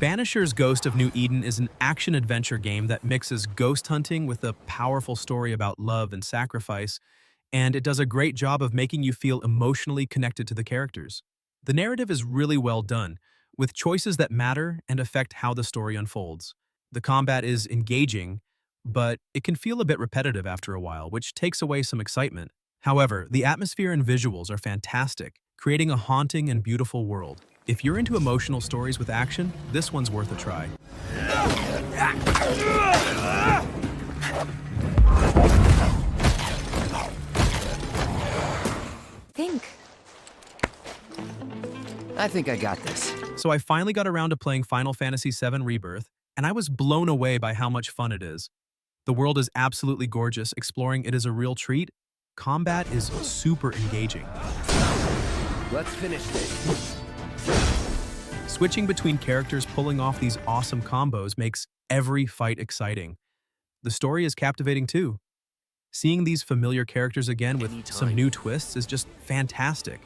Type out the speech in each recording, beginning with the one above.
Banisher's Ghost of New Eden is an action-adventure game that mixes ghost hunting with a powerful story about love and sacrifice, and it does a great job of making you feel emotionally connected to the characters. The narrative is really well done, with choices that matter and affect how the story unfolds. The combat is engaging, but it can feel a bit repetitive after a while, which takes away some excitement. However, the atmosphere and visuals are fantastic, creating a haunting and beautiful world. If you're into emotional stories with action, this one's worth a try. Think. I think I got this. So I finally got around to playing Final Fantasy VII Rebirth, and I was blown away by how much fun it is. The world is absolutely gorgeous, exploring it is a real treat. Combat is super engaging. Let's finish this. Switching between characters pulling off these awesome combos makes every fight exciting. The story is captivating too. Seeing these familiar characters again with some new twists is just fantastic.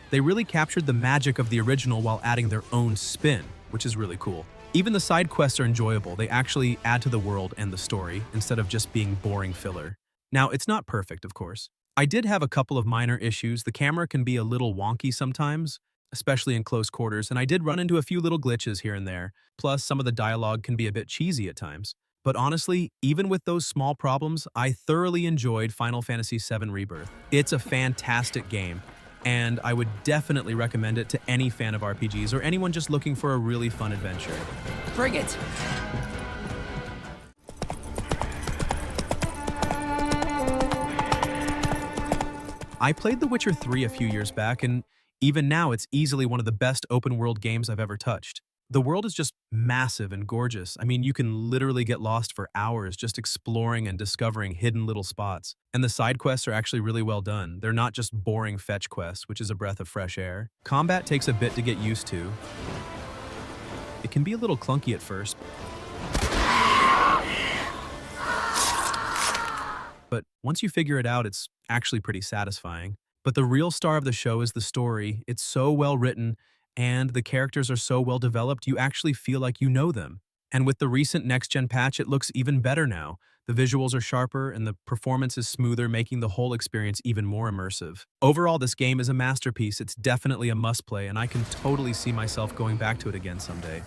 They really captured the magic of the original while adding their own spin, which is really cool. Even the side quests are enjoyable. They actually add to the world and the story instead of just being boring filler. Now, it's not perfect, of course. I did have a couple of minor issues. The camera can be a little wonky sometimes, especially in close quarters, and I did run into a few little glitches here and there. Plus, some of the dialogue can be a bit cheesy at times. But honestly, even with those small problems, I thoroughly enjoyed Final Fantasy VII Rebirth. It's a fantastic game, and I would definitely recommend it to any fan of RPGs or anyone just looking for a really fun adventure. Bring it! I played The Witcher 3 a few years back, and even now it's easily one of the best open-world games I've ever touched. The world is just massive and gorgeous. I mean, you can literally get lost for hours just exploring and discovering hidden little spots. And the side quests are actually really well done. They're not just boring fetch quests, which is a breath of fresh air. Combat takes a bit to get used to. It can be a little clunky at first, but once you figure it out, it's actually pretty satisfying. But the real star of the show is the story. It's so well written, and the characters are so well developed, you actually feel like you know them. And with the recent next-gen patch, it looks even better now. The visuals are sharper, and the performance is smoother, making the whole experience even more immersive. Overall, this game is a masterpiece. It's definitely a must-play, and I can totally see myself going back to it again someday.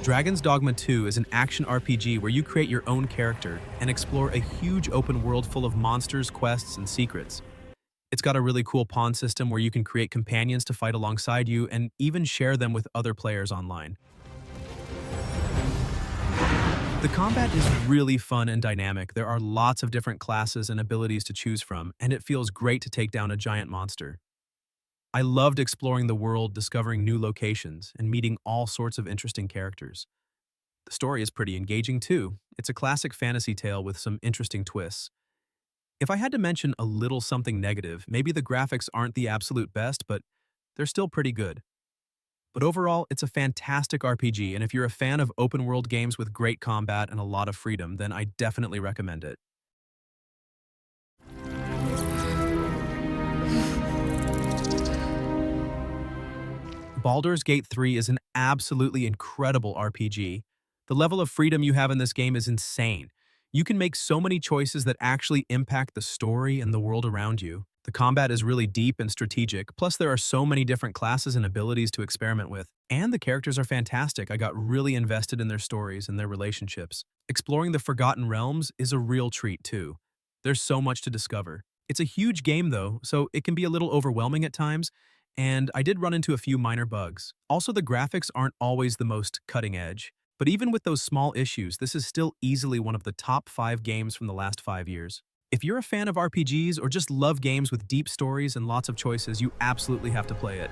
Dragon's Dogma 2 is an action RPG where you create your own character and explore a huge open world full of monsters, quests, and secrets. It's got a really cool pawn system where you can create companions to fight alongside you and even share them with other players online. The combat is really fun and dynamic. There are lots of different classes and abilities to choose from, and it feels great to take down a giant monster. I loved exploring the world, discovering new locations, and meeting all sorts of interesting characters. The story is pretty engaging too. It's a classic fantasy tale with some interesting twists. If I had to mention a little something negative, maybe the graphics aren't the absolute best, but they're still pretty good. But overall, it's a fantastic RPG, and if you're a fan of open-world games with great combat and a lot of freedom, then I definitely recommend it. Baldur's Gate 3 is an absolutely incredible RPG. The level of freedom you have in this game is insane. You can make so many choices that actually impact the story and the world around you. The combat is really deep and strategic, plus there are so many different classes and abilities to experiment with. And the characters are fantastic. I got really invested in their stories and their relationships. Exploring the Forgotten Realms is a real treat too. There's so much to discover. It's a huge game though, so it can be a little overwhelming at times, and I did run into a few minor bugs. Also, the graphics aren't always the most cutting edge, but even with those small issues, this is still easily one of the top 5 games from the last 5 years. If you're a fan of RPGs or just love games with deep stories and lots of choices, you absolutely have to play it.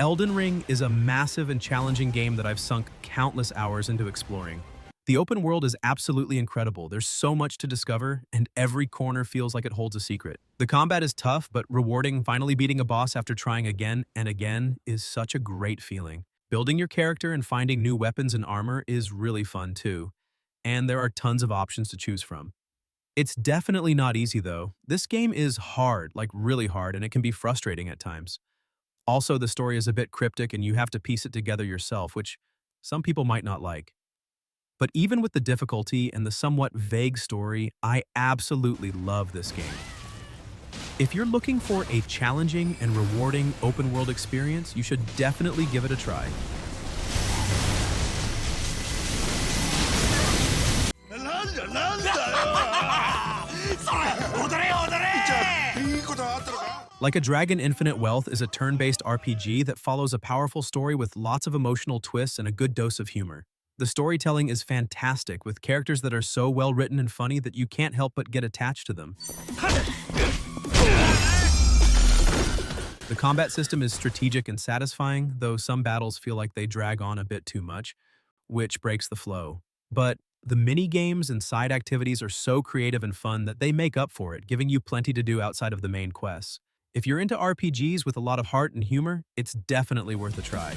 Elden Ring is a massive and challenging game that I've sunk countless hours into exploring. The open world is absolutely incredible. There's so much to discover, and every corner feels like it holds a secret. The combat is tough, but rewarding. Finally beating a boss after trying again and again is such a great feeling. Building your character and finding new weapons and armor is really fun too, and there are tons of options to choose from. It's definitely not easy though. This game is hard, like really hard, and it can be frustrating at times. Also, the story is a bit cryptic and you have to piece it together yourself, which some people might not like. But even with the difficulty and the somewhat vague story, I absolutely love this game. If you're looking for a challenging and rewarding open-world experience, you should definitely give it a try. Like a Dragon Infinite Wealth is a turn-based RPG that follows a powerful story with lots of emotional twists and a good dose of humor. The storytelling is fantastic, with characters that are so well written and funny that you can't help but get attached to them. The combat system is strategic and satisfying, though some battles feel like they drag on a bit too much, which breaks the flow. But the mini-games and side activities are so creative and fun that they make up for it, giving you plenty to do outside of the main quests. If you're into RPGs with a lot of heart and humor, it's definitely worth a try.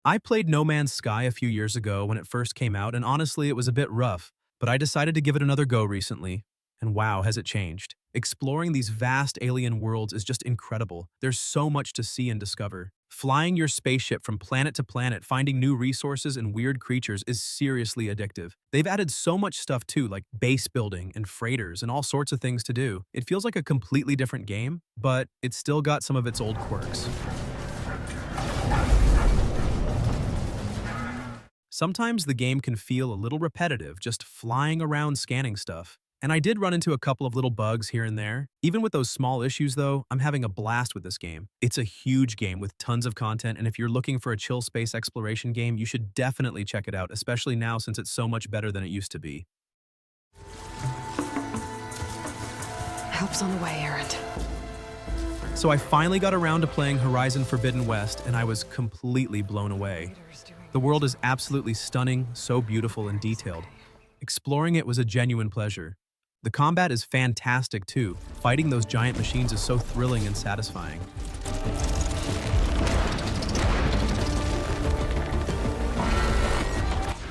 I played No Man's Sky a few years ago when it first came out, and honestly, it was a bit rough, but I decided to give it another go recently, and wow, has it changed. Exploring these vast alien worlds is just incredible. There's so much to see and discover. Flying your spaceship from planet to planet, finding new resources and weird creatures is seriously addictive. They've added so much stuff too, like base building and freighters and all sorts of things to do. It feels like a completely different game, but it's still got some of its old quirks. Sometimes the game can feel a little repetitive, just flying around scanning stuff. And I did run into a couple of little bugs here and there. Even with those small issues though, I'm having a blast with this game. It's a huge game with tons of content, and if you're looking for a chill space exploration game, you should definitely check it out, especially now since it's so much better than it used to be. Help's on the way, Errand. So I finally got around to playing Horizon Forbidden West, and I was completely blown away. The world is absolutely stunning, so beautiful and detailed. Exploring it was a genuine pleasure. The combat is fantastic too. Fighting those giant machines is so thrilling and satisfying.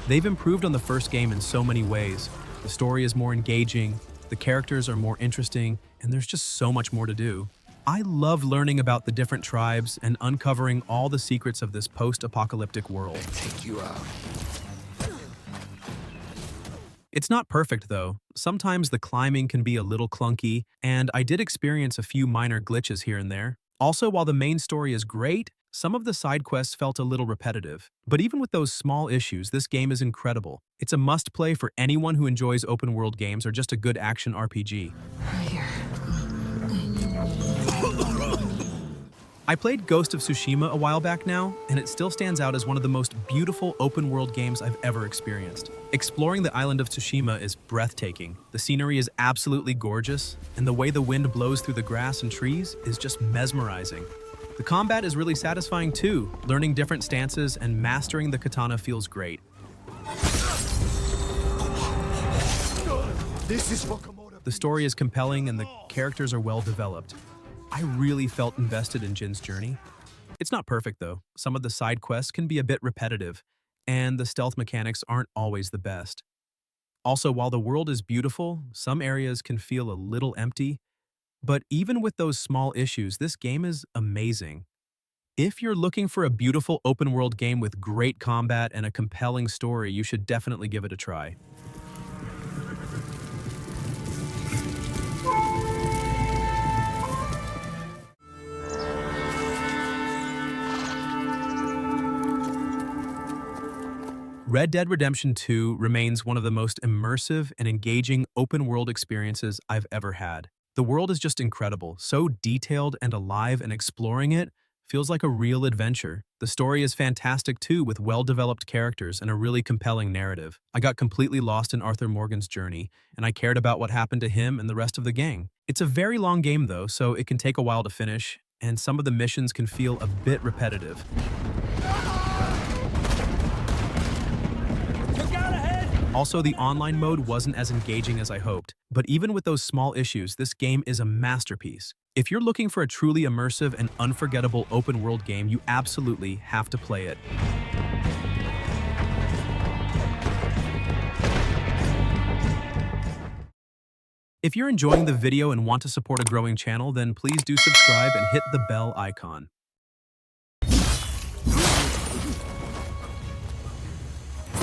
They've improved on the first game in so many ways. The story is more engaging, the characters are more interesting, and there's just so much more to do. I love learning about the different tribes and uncovering all the secrets of this post-apocalyptic world. Take you out. It's not perfect though. Sometimes the climbing can be a little clunky, and I did experience a few minor glitches here and there. Also, while the main story is great, some of the side quests felt a little repetitive. But even with those small issues, this game is incredible. It's a must-play for anyone who enjoys open-world games or just a good action RPG. Here. I played Ghost of Tsushima a while back now, and it still stands out as one of the most beautiful open-world games I've ever experienced. Exploring the island of Tsushima is breathtaking. The scenery is absolutely gorgeous, and the way the wind blows through the grass and trees is just mesmerizing. The combat is really satisfying too. Learning different stances and mastering the katana feels great. The story is compelling and the characters are well developed. I really felt invested in Jin's journey. It's not perfect though. Some of the side quests can be a bit repetitive, and the stealth mechanics aren't always the best. Also, while the world is beautiful, some areas can feel a little empty, but even with those small issues, this game is amazing. If you're looking for a beautiful open-world game with great combat and a compelling story, you should definitely give it a try. Red Dead Redemption 2 remains one of the most immersive and engaging open-world experiences I've ever had. The world is just incredible, so detailed and alive, and exploring it feels like a real adventure. The story is fantastic too, with well-developed characters and a really compelling narrative. I got completely lost in Arthur Morgan's journey, and I cared about what happened to him and the rest of the gang. It's a very long game though, so it can take a while to finish, and some of the missions can feel a bit repetitive. Also, the online mode wasn't as engaging as I hoped, but even with those small issues, this game is a masterpiece. If you're looking for a truly immersive and unforgettable open-world game, you absolutely have to play it. If you're enjoying the video and want to support a growing channel, then please do subscribe and hit the bell icon.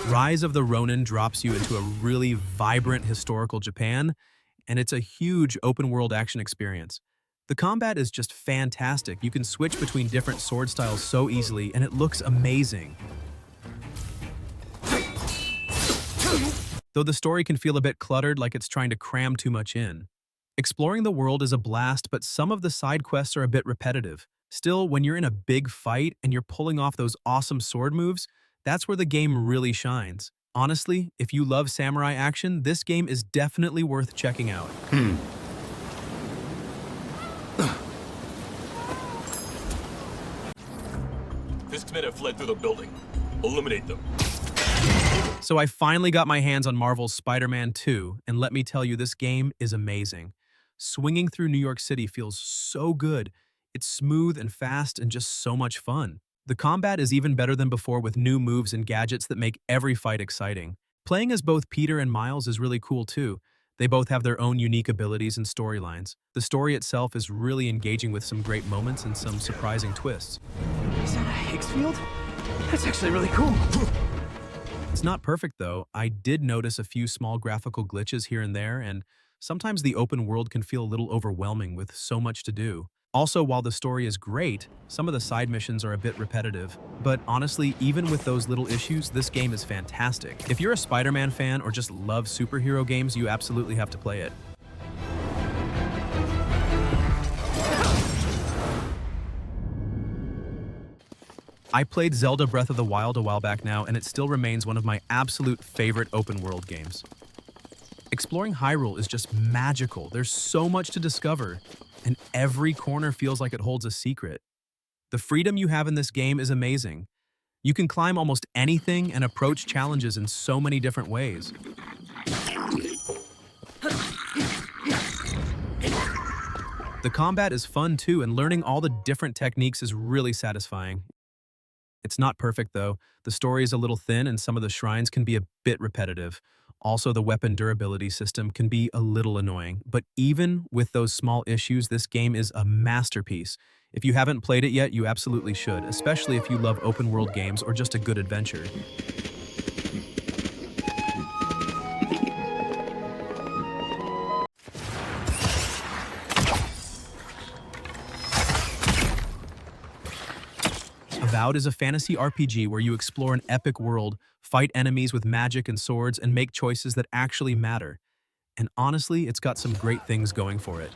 Rise of the Ronin drops you into a really vibrant historical Japan, and it's a huge open-world action experience. The combat is just fantastic. You can switch between different sword styles so easily, and it looks amazing. Though the story can feel a bit cluttered, like it's trying to cram too much in. Exploring the world is a blast, but some of the side quests are a bit repetitive. Still, when you're in a big fight and you're pulling off those awesome sword moves, that's where the game really shines. Honestly, if you love samurai action, this game is definitely worth checking out. Fiskmen have fled through the building. Eliminate them. So I finally got my hands on Marvel's Spider-Man 2, and let me tell you, this game is amazing. Swinging through New York City feels so good. It's smooth and fast and just so much fun. The combat is even better than before, with new moves and gadgets that make every fight exciting. Playing as both Peter and Miles is really cool too. They both have their own unique abilities and storylines. The story itself is really engaging, with some great moments and some surprising twists. Is that a Higgs field? That's actually really cool. It's not perfect though. I did notice a few small graphical glitches here and there, and sometimes the open world can feel a little overwhelming with so much to do. Also, while the story is great, some of the side missions are a bit repetitive. But honestly, even with those little issues, this game is fantastic. If you're a Spider-Man fan or just love superhero games, you absolutely have to play it. I played Zelda Breath of the Wild a while back now, and it still remains one of my absolute favorite open-world games. Exploring Hyrule is just magical. There's so much to discover, and every corner feels like it holds a secret. The freedom you have in this game is amazing. You can climb almost anything and approach challenges in so many different ways. The combat is fun too, and learning all the different techniques is really satisfying. It's not perfect though. The story is a little thin, and some of the shrines can be a bit repetitive. Also, the weapon durability system can be a little annoying, but even with those small issues, this game is a masterpiece. If you haven't played it yet, you absolutely should, especially if you love open-world games or just a good adventure. Avowed is a fantasy RPG where you explore an epic world, fight enemies with magic and swords, and make choices that actually matter. And honestly, it's got some great things going for it.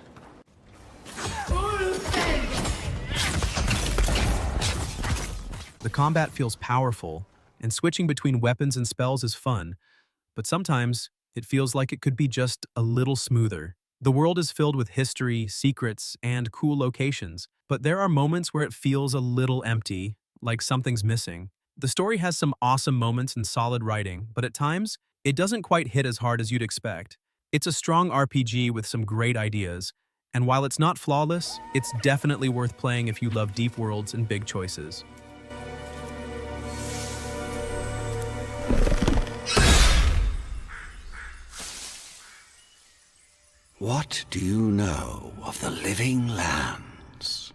The combat feels powerful, and switching between weapons and spells is fun, but sometimes it feels like it could be just a little smoother. The world is filled with history, secrets, and cool locations, but there are moments where it feels a little empty, like something's missing. The story has some awesome moments and solid writing, but at times, it doesn't quite hit as hard as you'd expect. It's a strong RPG with some great ideas, and while it's not flawless, it's definitely worth playing if you love deep worlds and big choices. What do you know of the living lands?